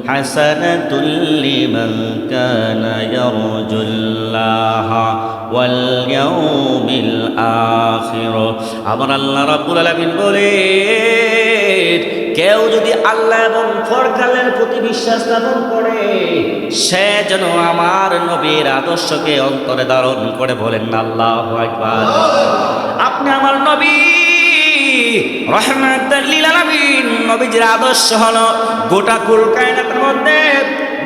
হাসানাতুল লিমান কানা ইয়ারজুল্লাহ ওয়াল ইয়াউমিল আখির। আমার আল্লাহ রাব্বুল আলামিন বলেন, কেউ যদি আল্লাহ এবং পরকালের প্রতি বিশ্বাস স্থাপন করে, সে যেন আমার নবীর আদর্শকে অন্তরে ধারণ করে। বলেন আল্লাহু আকবার। আপনি আমার নবী রাহমাতাল লিল আলামিন, নবীজির আদর্শ হলো গোটা কুল কায়নাতের মধ্যে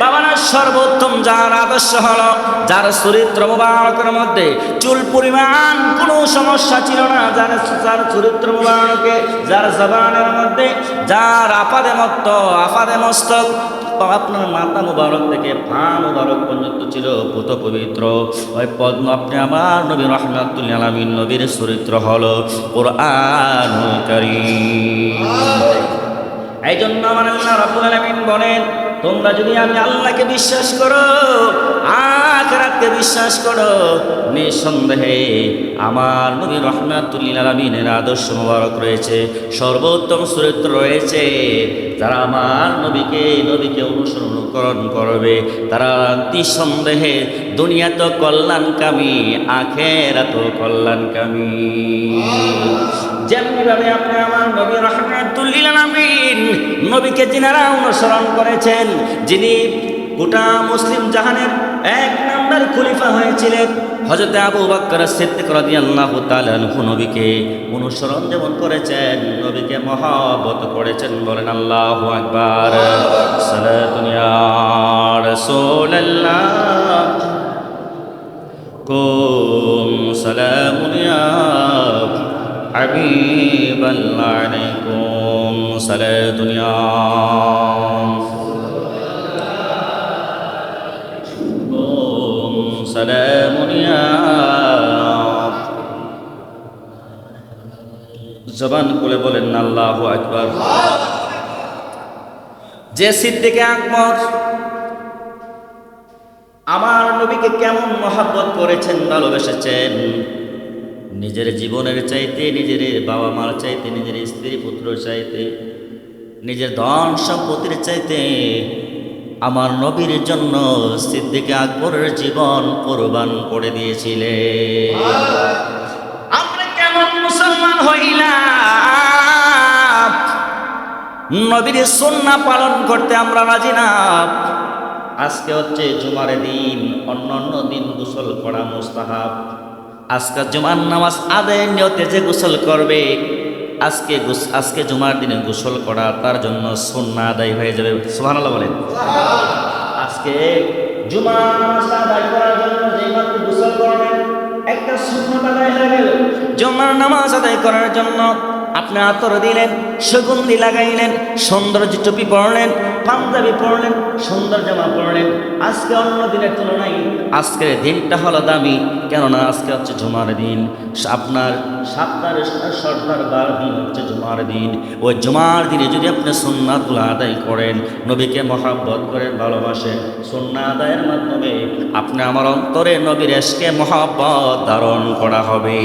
বাবারা সর্বোত্তম। যার আদর্শ হলো, যার চরিত্র মুবারকের মধ্যে চুল পরিমাণ কোনো সমস্যা ছিল না, যার চরিত্র মুবারকে, যার জবানের মধ্যে, যার আফাদে মস্তক, আপনার মাথা মুবারক থেকে পা মুবারক পর্যন্ত ছিল পুত পবিত্র। ওই পদ্ম আপনি আমার নবী রাহমাতুল লিল আলামিন, নবীর চরিত্র হলো কুরআনুল কারীম। এই জন্য আমার আল্লাহ রাব্বুল আলামিন বলেন, তোমরা যদি আমি আল্লাহকে বিশ্বাস করো, আখিরাতকে বিশ্বাস করো, নিঃসন্দেহে আমার নবী রাহমাতুল লিল আলামিনের আদর্শ মুবারক রয়েছে, সর্বোত্তম চরিত্র রয়েছে। যারা আমার নবীকে অনুকরণ করবে, তারা নিঃসন্দেহে দুনিয়াতে কল্যাণকামী, আখিরাতেও কল্যাণকামী। যেমনিভাবে আপনি আমার নবী রাহমাতুল লিল আলামিন, নবীকে যিনারা অনুসরণ করেছেন, যিনি গোটা মুসলিম জাহানের এক নাম্বার খলিফা হয়েছিলেন, হযরত আবু বকর সিদ্দিক রাদিয়াল্লাহু তাআলা আনহু, নবীকে অনুসরণ যেমন করেছেন, নবীকে মহব্বত করেছেন। বলেন আল্লাহু আকবার। সালাতুন ইয়া রাসূলুল্লাহ কুম সালামুন ইয়া হাবিবাল্লাহ আলাইকুম সালাতুন ইয়া সালামুন ইয়া। জবান খুলে বলেন আল্লাহু আকবার। যে সিদ্দিকে আকবর আমার নবীকে কেমন মহব্বত করেছেন, ভালোবেসেছেন, নিজের জীবনের চাইতে, নিজের বাবা মার চাইতে, নিজের স্ত্রী পুত্র চাইতে, নিজের ধন সম্পত্তির চাইতে আমার নবীর জন্য সিদ্দিক আকবরের জীবন কোরবান করে দিয়েছিলেন। আমরা কেমন মুসলমান হইলাম, নবীর সুন্নাহ পালন করতে আমরা রাজি না। আজকে হচ্ছে জুমার দিন, অন্যান্য দিন গোসল করা মুস্তাহাব। আজকে জুমার নামাজ আদায়ের নিয়তে যে গোসল করবে, আজকে জুমার দিনে গোসল করা তার জন্য সুন্নাহ আদায় হয়ে যাবে। সুবহানাল্লাহ বলেন। আজকে জুমার নামাজ আদায় করার জন্য যেই মাত্র গোসল করবেন, একটা সুন্নাহ আদায় হয়ে গেল। জুমার নামাজ আদায় করার জন্য আপনি আতর দিলেন, সুগন্ধি লাগাইলেন, সুন্দর টুপি পরলেন, পাঞ্জাবি পরলেন, সুন্দর জামা পরলেন। আজকে অন্য দিনের তুলনায় আজকের দিনটা হলো দামি, কেননা আজকে হচ্ছে জুমার দিন। আপনার সপ্তাহের 12 দিন হচ্ছে জুমার দিন। ওই জুমার দিনে যদি আপনি সুন্নাতগুলো আদায় করেন, নবীকে মহব্বত করেন, ভালোবাসেন, সুন্নাহ আদায়ের মাধ্যমে আপনি আমার অন্তরে নবীর এশকে মহব্বত ধারণ করা হবে।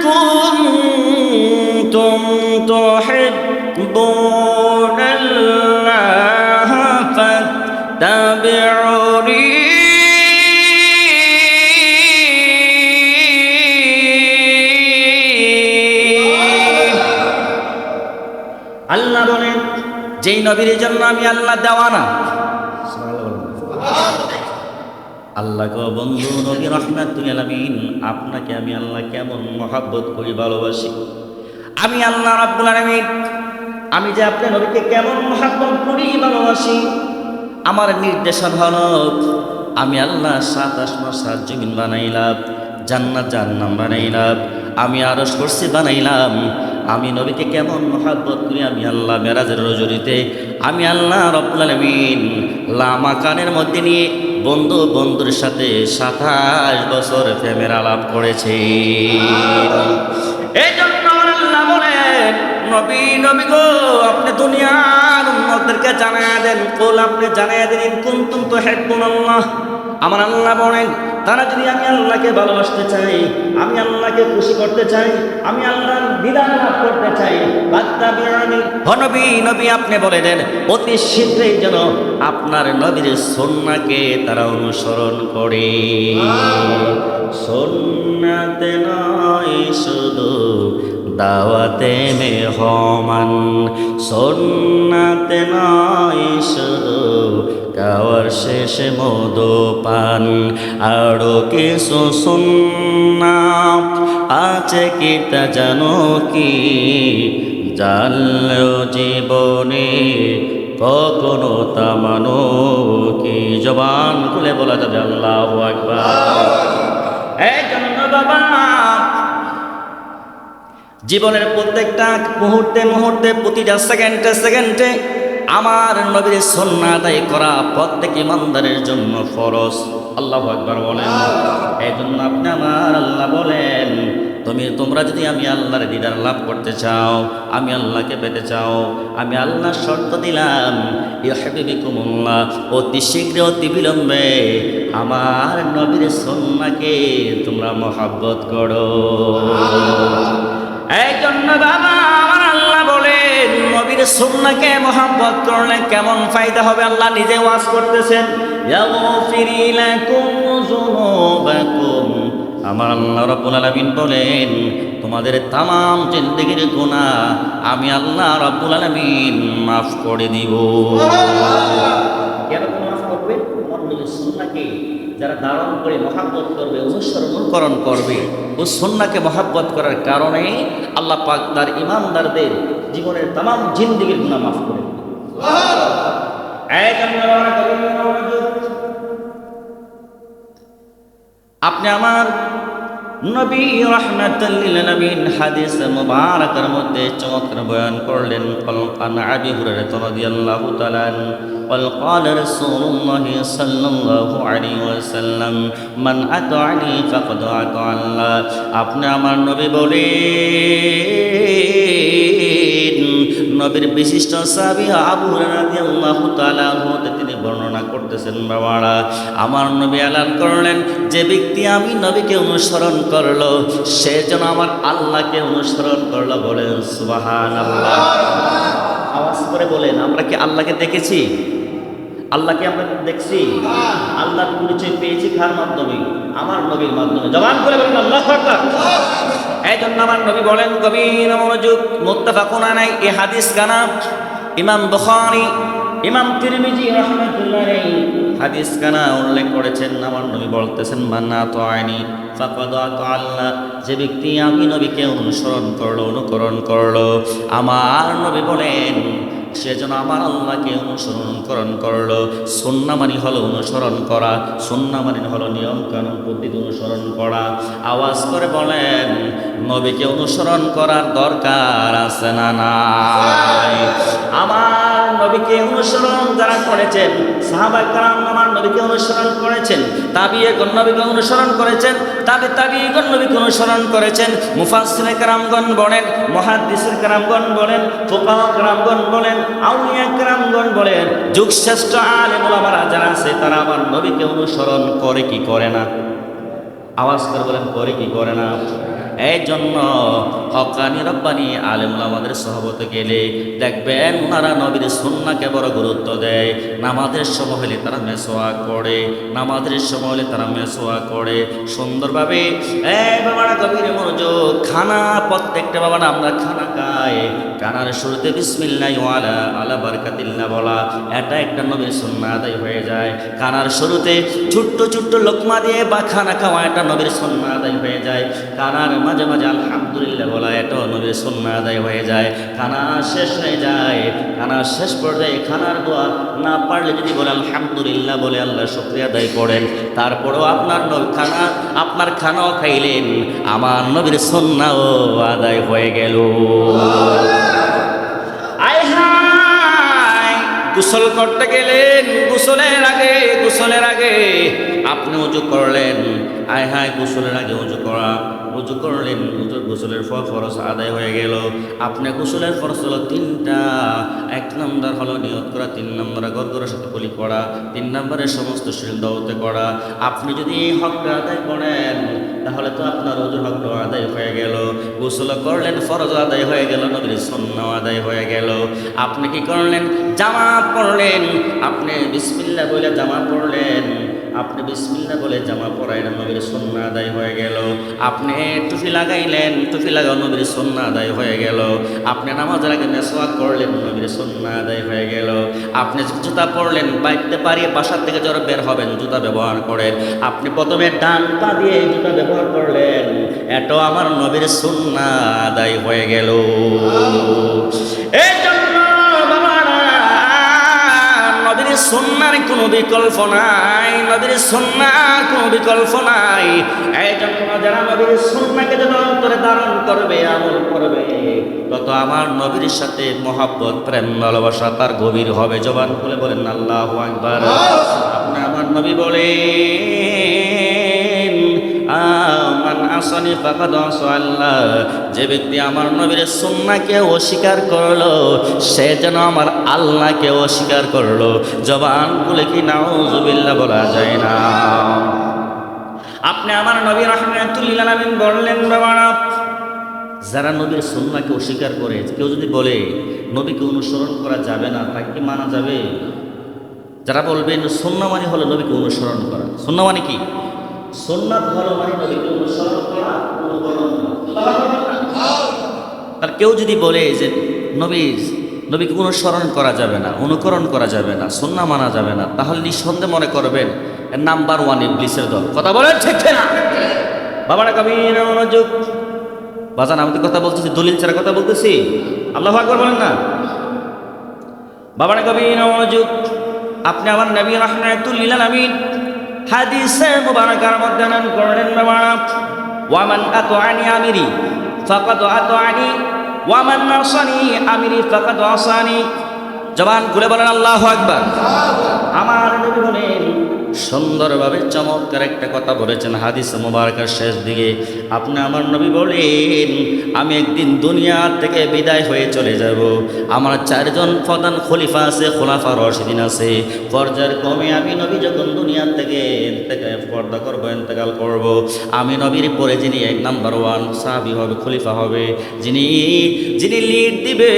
كنتم تحبون الله فاتبعوني আল্লাহ বলেন, যেই নবীর জন্য আমি আল্লাহ দেওয়ানা। আল্লাহ গো বন্ধু নবী রাহমাতুল লিল আলামিন, আপনাকে আমি আল্লাহ কেমন মহব্বত করি, ভালোবাসি। আমি আল্লাহ রাব্বুল আলামিন, আমি যে আপনার নবীকে কেমন মহব্বত করি, ভালোবাসি, আমার নির্দেশন হলো, আমি আল্লাহ 7 আসমান 7 জমিন বানাইলাম, জান্নাত জাহান্নাম বানাইলাম, আমি আরশ কুরসি বানাইলাম। আমি নবীকে কেমন মহব্বত করি, আমি আল্লাহ মেরাজের রজনীতে আমি আল্লাহ রাব্বুল আলামিন লামাকানের মধ্যে নিয়ে বন্ধুর সাথে 27 বছর প্রেমের আলাপ করেছি। এই জন্য আল্লাহ বলেন, নবী গো, আপনি দুনিয়ার উম্মতদেরকে তাদেরকে জানায়া দেন, কুল আপনি জানায়া দিন ইন কুনতুম তুহিব্বুনাল্লাহ, আমার আল্লাহ বলেন তারা যদি আমি আল্লাহকে ভালোবাসতে চাই, আমি আল্লাহকে খুশি করতে চাই, আমি আল্লাহর বিধান লাভ করতে চাই, ফাত্তাবিউনি, নবী নবী আপনি বলে দেন অতি শীঘ্রই যেন আপনার নবীর সুন্নাহকে তারা অনুসরণ করে। সুন্নাতে নয় শুধু দাওয়াতে মেহমান, সুন্নাতে নয় শুধু খাওয়ার শেষে মধুপান, আরো কিছু সুন্নাহ আছে কি তা জানো কি, জানলেও জীবনে কখনো তা মানো কি। জবান খুলে বলা যাবে আল্লাহু আকবার। এই জন্য বাবা জীবনের প্রত্যেকটা মুহূর্তে মুহূর্তে প্রতিটা সেকেন্ডে সেকেন্ডে আমার নবীর সুন্নাহ আদায় করা প্রত্যেক ইমানদারের জন্য ফরজ। আল্লাহু আকবার বলেন। এই জন্য আপনি আমার আল্লাহ বলেন তোমরা যদি আমি আল্লাহর দিদার লাভ করতে চাও, আমি আল্লাহকে পেতে চাও, আমি আল্লাহ শর্ত দিলাম ইউহিব্বুকুমুল্লাহ, অতি শীঘ্র অতি বিলম্বে আমার নবীর সুন্নাহকে তোমরা মহব্বত করো। এই জন্য বাবা আমার আল্লাহ বলেন নবীর সুন্নাহকে মহব্বত করলে কেমন ফায়দা হবে আল্লাহ নিজে ওয়াজ করতেছেন, ইয়াগফির লাকুম যুনুবাকুম, আমার আল্লাহ রাব্বুল আলামিন বলেন তোমাদের তামাম জিন্দেগীর গুনাহ আমি আল্লাহ রাব্বুল আলামিন মাফ করে দিব। কেন মাফ করবে? আমার নবীর সুন্নাহকে যারা ধারণ করে মহব্বত করবে, অনুসরণ করবে, ও সুন্নাহকে মহব্বত করার কারণে আল্লাহ পাক তার ইমানদারদের জীবনের তামাম জিন্দেগীর গুনাহ মাফ করে দিবে। আপনি আমার নবী রাহমাতাল লিল আলামিন হাদিস মুবারাকার মধ্যে চমৎকার বয়ান করলেন। আন আবি হুরায়রা রাদিয়াল্লাহু তাআলা قال قال رسول الله صلى الله عليه وسلم من أطاعني فقد أطاع الله। আপনি আমার নবী বলেন, নবীর বিশিষ্ট সাহাবী আবু হুরায়রা রাদিয়াল্লাহু তাআলা হতে তিনি বর্ণনা করতেছেন, বাবারা আমার নবী এলান করলেন যে ব্যক্তি আমি নবীকে অনুসরণ করলো সে যেন আমার আল্লাহকে অনুসরণ করলো। বলেন সুবহানাল্লাহ। আওয়াজ করে বলেন আমরা কি আল্লাহকে দেখেছি? আল্লাহকে আমরা দেখছি? আল্লাহর পরিচয় পেয়েছি কার মাধ্যমে? আমার নবীর মাধ্যমে। জবান করে বলেন আল্লাহু আকবার। এই জন্য আমার নবী বলেন গভীর মনোযোগ, মুত্তাফাকুন আলাইহি, এই হাদিস কানা ইমাম বুখারী ইমাম তিরমিজি রাহমাতুল্লাহ আলাইহি হাদিস কানা উল্লেখ করেছেন। আমার নবী বলতেছেন মান আতাআনি ফাকাদ আতা আল্লাহ, যে ব্যক্তি আমি নবীকে অনুসরণ করলো, অনুকরণ করলো, আমার নবী বলেন সে যেন আমার আল্লাহকে অনুসরণ করলো। সুন্নাহ মানে হলো অনুসরণ করা, সুন্নাহ মানে হলো নিয়ম কানুন পদ্ধতি অনুসরণ করা। আওয়াজ করে বলেন নবীকে অনুসরণ করার দরকার আছে না নাই? আমার নবীকে অনুসরণ যারা করেছেন, সাহাবা কেরাম আমার নবীকে অনুসরণ করেছেন, তাবিঈগণ নবীকে অনুসরণ করেছেন, তাবিঈগণ নবীকে অনুসরণ করেছেন, মুফাসসিরে কেরামগণ বলেন, মুহাদ্দিসির কেরামগণ বলেন, ফুকাহা কেরামগণ বলেন, আউলিয়া কেরামগণ বলেন, যুগ শ্রেষ্ঠ আলেম ওলামারা যারা আছে তারা আমার নবীকে অনুসরণ করে কি করে না? আওয়াজ করে বলেন করে কি করে না? এই জন্য হক্কানি রব্বানি আলেম ওলামাদের সহবতে গেলে দেখবেন ওনারা নবীর সুন্নাহকে বড় গুরুত্ব দেয়। নামাজের সময় হলে তারা মেসওয়াক করে, নামাজের সময় হলে তারা মেসওয়াক করে সুন্দরভাবে। এই বাবারা গভীর মনোযোগ, খানা প্রত্যেকটা বাবারা আমরা খানা খাই, খানার শুরুতে বিসমিল্লাহি ওয়ালা আলা বারাকাতিল্লাহ বলা, এটা একটা নবীর সুন্নাহ আদায় হয়ে যায়। খানার শুরুতে ছোট্ট ছোট্ট লোকমা দিয়ে বা খানা খাওয়া এটা নবীর সুন্নাহ আদায় হয়ে যায়। খানার মাঝে মাঝে আলহামদুলিল্লাহ বলা এটাও নবীর সুন্নাহ আদায় হয়ে যায়। খানা শেষ হয়ে যায়, খানার শেষ পর্যায়ে খানার দোয়া না পারলে যদি বলে আলহামদুলিল্লাহ বলে আল্লাহ শুকরিয়া আদায় করেন, তারপরেও আপনার খানাও খাইলেন, আমার নবীর সুন্নাহও আদায় হয়ে গেল। গোসল করতে গেলেন, গোসলের আগে আপনি উজু করলেন, আয় হায় গোসলের আগে উজু করা, উজু করলেন, গোসলের ফরজ আদায় হয়ে গেল। আপনি গোসলের ফরজ হলো তিনটা। 1 নাম্বার হলো নিয়ত করা, 3 নম্বরে গরগরের সাথে কুলি করা, 3 নম্বরে সমস্ত শরীর দাওয়াতে করা। আপনি যদি এই হকটা আদায় করেন তাহলে তো আপনার ওজুর হকটা আদায় হয়ে গেল, গোসল করলেন ফরজ আদায় হয়ে গেল, নবীর সুন্নাহ আদায় হয়ে গেল। আপনি কি করলেন? জামা পড়লেন, আপনি বিসমিল্লাহ বলে জামা পড়লেন, আপনি বিসমিল্লাহ বলে জামা পরাইলেন, নবীর সুন্নাহ আদায় হয়ে গেল। আপনি টুপি লাগাইলেন, টুপি লাগাও, নবীর সুন্নাহ আদায় হয়ে গেল। আপনি নামাজের আগে মেসওয়াক করলেন, নবীর সুন্নাহ আদায় হয়ে গেল। আপনি জুতা পরলেন, বাইতে পারিয়ে বাসার থেকে যারা বের হবেন জুতা ব্যবহার করেন, আপনি প্রথমে ডান পা দিয়ে জুতা ব্যবহার করলেন, এটাও আমার নবীর সুন্নাহ আদায় হয়ে গেল। এই জন্য বাবারা, নবীর সুন্নাহর কোনো বিকল্প নাই, নবীর সুন্নাহর কোনো বিকল্প নাই। এই জন্য যারা নবীর সুন্নাহকে যত অন্তরে ধারণ করবে, আমল করবে, তত আমার নবীর সাথে মহব্বত, প্রেম, ভালোবাসা তার গভীর হবে। জবান খুলে বলেন আল্লাহু আকবার। আপনি আমার নবী বলেন, মান আসানি ফাকাদ আসাল্লাহ, যে ব্যক্তি আমার নবীর সুন্নাহকে অস্বীকার করলো সে যেন আমার আল্লাহকে অস্বীকার করলো। জবান খুলে কি নাউজুবিল্লাহ বলা যায় না? আপনি আমার নবী রাহমাতুল লিল আলামিন বললেন, বাবারা, যারা নবীর সুন্নাহকে অস্বীকার করে, কেউ যদি বলে নবীকে অনুসরণ করা যাবে না, তাকে কি মানা যাবে? যারা বলবেন সুন্নাহ মানে হলো নবীকে অনুসরণ করা, সুন্নাহ মানে কি? সুন্নাত হলো মানে নবীকে অনুসরণ করা, অনুকরণ করা। আর কেউ যদি বলে যে নবীকে অনুসরণ করা যাবে না, অনুকরণ করা যাবে না, সুন্নাহ মানা যাবে না, তাহলে নিঃসন্দেহে মনে করবেন নাম্বার 1 ইবলিসের দল। কথা বলেন ঠিক না? বাবারা কবির মনোযোগ। বাজান, আমি তো কথা বলতেছি, দলিল ছাড়া কথা বলতেছি। আল্লাহু আকবার বলেন না? বাবারা কবির মনোযোগ। আপনি আমার নবী রাহমাতুল লিল আলামিন হাদিসে মুবারাকার মধ্যে নাম করলেন, বাবারা, ওয়ামান আতাআনি আমিরি ফাকাদ আতাআনি ওয়ামান আসানি আমিরি ফাকাদ আসানি। জবান খুলে বলেন আল্লাহু আকবার। আমার নবী বলেন, সুন্দরভাবে চমৎকার একটা কথা বলেছেন হাদিস মুবারকের শেষ দিকে। আপনি আমার নবী বলেন, আমি একদিন দুনিয়া থেকে বিদায় হয়ে চলে যাব। আমার 4 জন প্রধান খলিফা আছে, খোলাফা রাশিদিন আছে। পর্যায়ক্রমে আমি নবী যখন দুনিয়া থেকে পর্দা করবো, ইন্তেকাল করব, আমি নবীর পরে যিনি 1 নাম্বার 1 সাহাবী হবে, খলিফা হবে, যিনি লিড দিবে,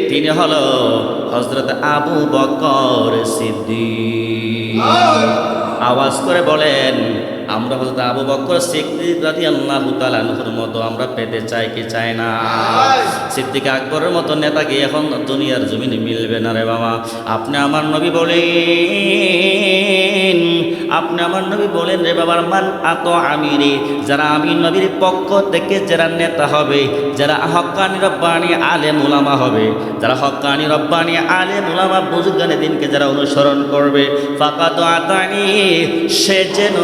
তিনি হলো হযরত আবু বকর সিদ্দিক। আওয়াজ করে বলেন, আমরা হযরত আবু বকর সিদ্দিক রাদিয়াল্লাহু তাআলা আনহুর মতো আমরা পেতে চাই কি চাই না? সিদ্দিক আকবরের মতো নেতাকে এখন দুনিয়ার জমিনে মিলবে না রে বাবা। আপনি আমার নবী বলেন, আপনি আমার নবী বলেন রে বাবার, মান আত আমিরি, যারা আমি নবীর পক্ষ থেকে যারা নেতা হবে, যারা হক্কানি রব্বানি আলেম উলামা হবে, যারা হক্কানি রব্বানি আলেম উলামা বুজুর্গানে দিনকে যারা অনুসরণ করবে, ফাকাত আতানি, সে যেন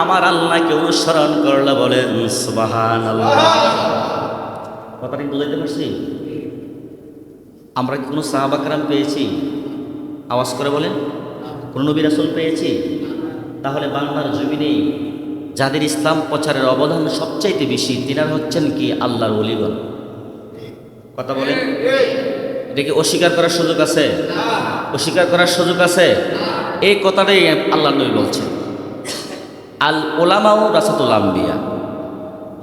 আমার আল্লাহকে অনুসরণ করলো। বলেন সুবহানাল্লাহ। কথাটা কি বুঝাইতে পারছি? আমরা কি কোনো সাহাবা কেরাম পেয়েছি? আওয়াজ করে বলেন, কোন নবী রাসূল পেয়েছি? তাহলে বাংলার জমিনে যাদের ইসলাম প্রচারের অবদান সবচাইতে বেশি, তিনারা হচ্ছেন কি? আল্লাহর ওলিগণ। কথা বলেন, এটা কি অস্বীকার করার সুযোগ আছে? অস্বীকার করার সুযোগ আছে? এই কথাটাই আল্লাহর নবী বলছেন, আল উলামাউ রাসাতুল আম্বিয়া,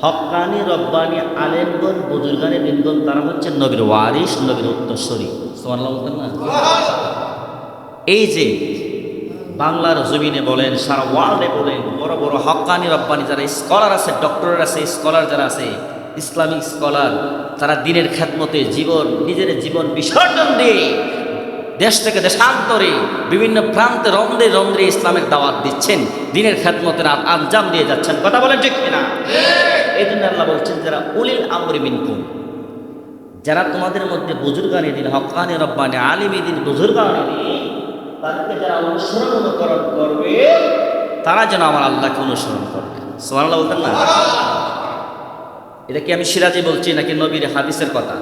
হক্কানি রব্বানি আলেমগণ বুজুর্গানে দিনগণ, তারা হচ্ছেন নবীর ওয়ারিস, নবীর উত্তরসূরি। সুবহানাল্লাহ বলতেন না? এই যে বাংলার জমিনে বলেন, সারা ওয়ার্ল্ডে বলেন, বড় বড় হক্কানি রব্বানি যারা স্কলার আছে, ডক্টর আছে, স্কলার যারা আছে, ইসলামিক স্কলার, তারা দিনের খেদমতে নিজের জীবন বিসর্জন দিয়ে দেশ থেকে দেশান্তরে বিভিন্ন প্রান্তে রন্ধ্রে রন্ধ্রে ইসলামের দাওয়াত দিচ্ছেন, দিনের খেদমতের আঞ্জাম দিয়ে যাচ্ছেন। কথা বলেন ঠিক কিনা? এই জন্য আল্লাহ বলছেন, যারা উলিল আমরি মিনকুম, যারা তোমাদের মধ্যে বুজুর্গানে দিন, হক্কানি রব্বানি আলিমি দিন, বুজুর্গানে দিন, তাদেরকে যারা অনুসরণ অনুকরণ করবে, তারা যেন আমার আল্লাহকে অনুসরণ করবে। সুবহানাল্লাহ বলতেন না? এটা কি আমি সিরাজি বলছি নাকি নবীর হাদিসের কথা?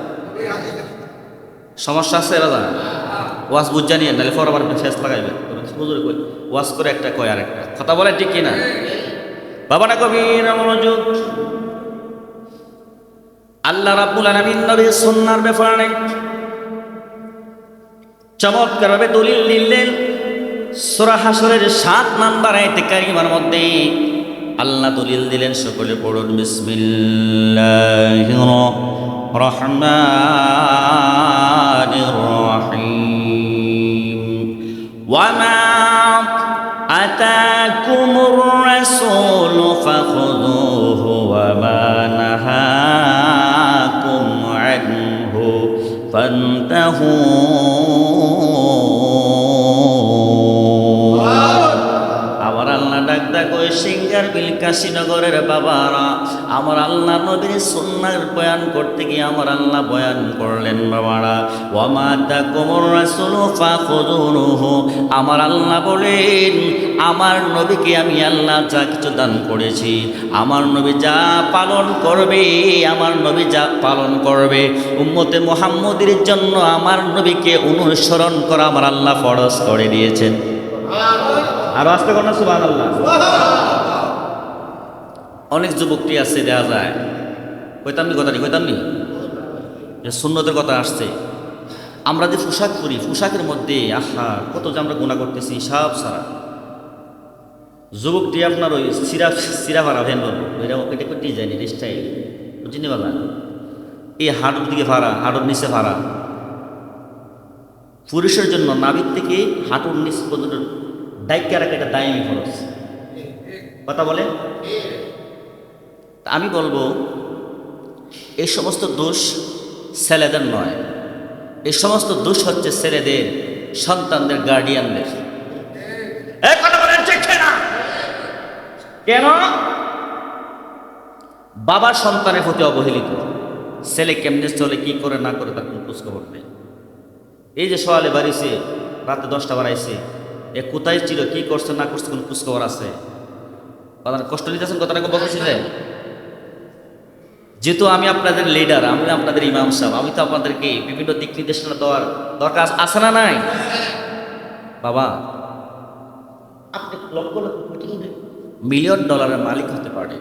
সমস্যা আছে দাদা? ওয়াজ বুঝ জানিয়ে নাহলে ফর আবার ফেস লাগাইবে, ওয়াজ করে একটা কয় আর একটা কথা বলে, ঠিক কিনা? বাবা না কবির মনোযোগ। আল্লাহ রাব্বুল আলামিন নবীর সুন্নাহর ব্যাপারে চমৎকারভাবে দলিল দিলেন। সূরা হাশরের 7 নম্বর আয়াতে কারিমার মধ্যে আল্লাহ দলিল দিলেন, সকলে পড়ুন বিসমিল্লাহির রহমানির রহিম। ওয়ামা আতাকুমুর রাসূলু ফাখুযুহু ওয়ামা নাহাকুম আনহু ফান্তাহু। আমার আল্লাহ ডাক ডাক ওই সিঙ্গার বিল কাশীনগরের বাবারা, আমার আল্লাহ নবীর সুন্নাহর বয়ান করতে গিয়ে আমার আল্লাহ বয়ান করলেন বাবারা, ওয়ামা তাকুমুর রাসূলু ফাখুযুহু। আমার আল্লাহ বলেন আমার নবীকে আমি আল্লাহ যা কিছু দান করেছি, আমার নবী যা পালন করবে, আমার নবী যা পালন করবে, উম্মতে মুহাম্মদের জন্য আমার নবীকে অনুসরণ করা আমার আল্লাহ ফরজ করে দিয়েছেন। আর আস্তে কর না সুবহানাল্লাহ। অনেক যুবকটি আছে দেখা যায়, কইতামনি কথা নেই, কইতামনি যে সুন্নতের কথা আসছে। আমরা যে পোশাক পরি, পোশাকের মধ্যে আহা কত যে আমরা গুনাহ করতেছি সব সারা। যুবকটি আপনার ওই সিরা ভাড়া ভ্যান বলবো, এটা একটু ডিজাইন, এটা স্টাইল, বুঝিনি বাবা। এই হাঁটুর দিকে ভাড়া, হাঁটুর নিচে ভাড়া। পুরুষের জন্য নাভির থেকে হাঁটুর নিচ পর্যন্ত ডাইকা রাখা একটা দায়মি খরচ। কথা বলে আমি বলবো এই সমস্ত দোষ ছেলেদের নয়, এই সমস্ত দোষ হচ্ছে ছেলেদের, সন্তানদের, গার্ডিয়ানদের। কথা বলেন ঠিক না? কেন? বাবা সন্তানের প্রতি অবহেলিত, ছেলে কেমনে চলে কি করে না করে তার কোনো খোঁজখবর নেই। এই যে সকালে বাড়িছে, রাতে 10টা বাড়াইছে, এ কোথায় ছিল, কি করছে না করছে কোনো খোঁজখবর আছে? কষ্ট নিতেছেন কথাটা বলতেছিলেন। যেহেতু আমি আপনাদের লিডার, আমি আপনাদের ইমাম সাহেব, আমি তো আপনাদেরকে বিভিন্ন দিক নির্দেশনা দেওয়ার দরকার আছে না নাই? বাবা আপনি লক্ষ লক্ষ কোটি মিলিয়ন ডলারের মালিক হতে পারে,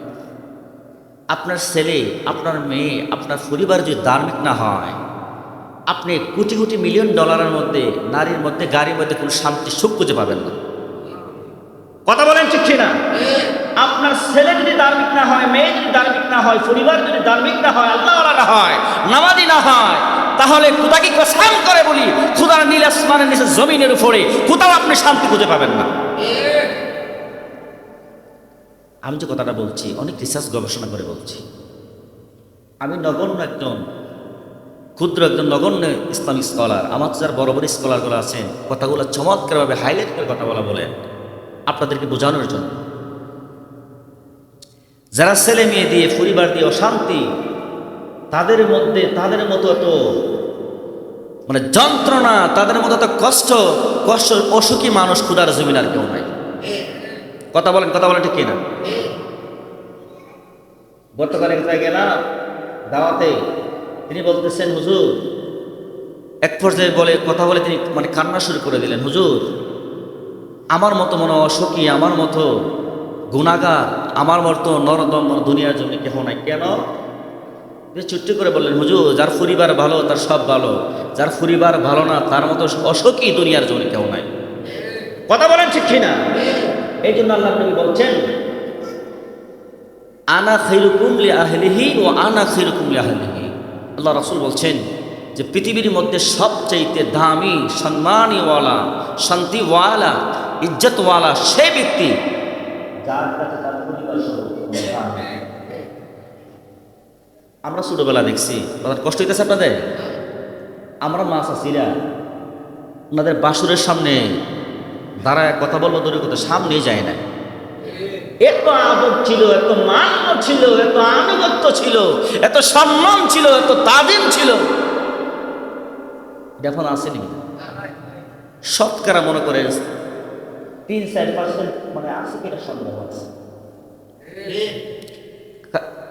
আপনার ছেলে, আপনার মেয়ে, আপনার পরিবার যদি ধার্মিক না হয়, আপনি কোটি কোটি মিলিয়ন ডলারের মধ্যে, নারীর মধ্যে, গাড়ির মধ্যে কোনো শান্তি সুখ খুঁজে পাবেন না। কথা বলেন ঠিক না? আপনার ছেলে যদি ধার্মিক না হয়, মেয়ে যদি ধার্মিক না হয়, পরিবার যদি ধার্মিক না হয়, আল্লাহওয়ালা না হয়, নামাজি না হয়, তাহলে খোদাকে কসম করে বলি, খোদার নীল আসমানের নিচে জমিনের উপরে কোথাও আপনি শান্তি খুঁজে পাবেন না। আমি যে কথাটা বলছি অনেক রিসার্চ গবেষণা করে বলছি। আমি নগণ্য একজন ক্ষুদ্র একজন নগণ্য ইসলামিক স্কলার, আমার যারা বড় বড় স্কলারগুলো আছেন কথাগুলো চমৎকারভাবে হাইলাইট করে কথা বলেন আপনাদেরকে বোঝানোর জন্য। যারা ছেলে মেয়ে দিয়ে, পরিবার দিয়ে অশান্তি, তাদের মধ্যে তাদের মতো এত মানে যন্ত্রণা, তাদের মতো এত কষ্ট অসুখী মানুষ ক্ষুধার জমিন আর কেউ নাই। কথা বলেন ঠিক কিনা? গতকাল এক জায়গায় গেলাম দাওয়াতে, তিনি বলতেছেন হুজুর, এক পর্যায়ে কথা বলে তিনি মানে কান্না শুরু করে দিলেন, হুজুর আমার মতো মনে অসুখী, আমার মতো গুনাহগার, আমার মতো নরদম দুনিয়ার জন্য কেহ নাই। কেন? চুট্টি করে বললেন, হুজুর যার পরিবার ভালো তার সব ভালো, যার পরিবার ভালো না তার মতো অসুখী দুনিয়ার জন্য কেউ নাই। কথা বলেন ঠিক কিনা? এই জন্য আল্লাহ নবী বলছেন, আনা খায়রুকুম লি আহলিহি ওয়া আনা খায়রুকুম লি আহলিহি। আল্লাহ রাসূল বলছেন যে পৃথিবীর মধ্যে সবচাইতে দামি, সম্মানীওয়ালা, শান্তিওয়ালা, ইজ্জতওয়ালা সে ব্যক্তি যার কাছে তার পরিবার সর্বোত্তম। আমরা ছোটবেলা দেখছি, কষ্ট হইতেছে আপনাদের, আমরা মা চাচিরা ওনাদের বাসুরের সামনে দাঁড়ায় কথা বলবো, দূরের কথা সামনে যায় না। এত আদব ছিল, এত মান্য ছিল, এত আনুগত্য ছিল, এত সম্মান ছিল, এত তাজিম ছিল, এখন আসেনি। শতকরা মনে করে 3-4% মানে আছে কিনা সন্দেহ আছে।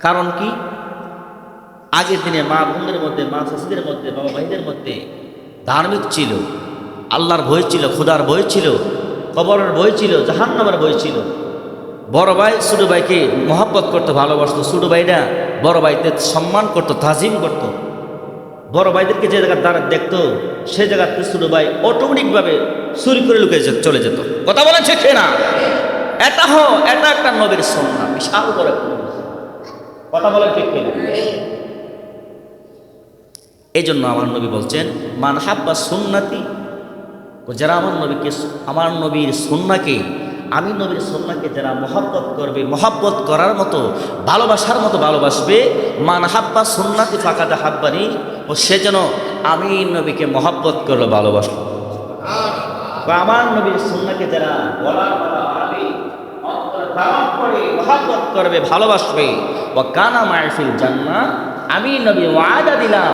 কারণ কি? আগের দিনে মা বোনদের মধ্যে, মা শাশুদের মধ্যে, বাবা ভাইদের মধ্যে ধার্মিক ছিল, আল্লাহর ভয় ছিল, খোদার ভয় ছিল, কবরের ভয় ছিল, জাহান্নামের ভয় ছিল। বড় ভাই ছোট ভাইকে মহব্বত করতো, ভালোবাসতো, ছোট ভাইরা বড় ভাইদের সম্মান করতো, তাজিম করতো। বড় ভাইদেরকে যে জায়গার দ্বারা দেখতো সেই জায়গাতে ছোট ভাই অটোমেটিকভাবে চুরি করে লুকিয়ে চলে যেত। কথা বলেন ঠিক না? এটা একটা নবীর সুন্নাহ, বিশাল বড় একটা নবীর সুন্নাহ। কথা বলেন ঠিক না? এই জন্য আমার নবী বলছেন, মান হাব্বা সুন্নাতি, যারা আমার নবীর সুন্নাহকে, আমি নবীর সুন্নাহকে যারা মহব্বত করবে, মহব্বত করার মতো, ভালোবাসার মতো ভালোবাসবে, মান হাব্বা সুন্নাতি ফাকাদ হাব্বানি, ও সে যেন আমি নবীকে মহব্বত করলো, ভালোবাসলো। আমার নবীর সুন্নাহকে যারা বলার কথা ভাববে, মহব্বত করবে, ভালোবাসবে, ও কানা মাইফিল জান্নাহ, আমি নবী ওয়াদা দিলাম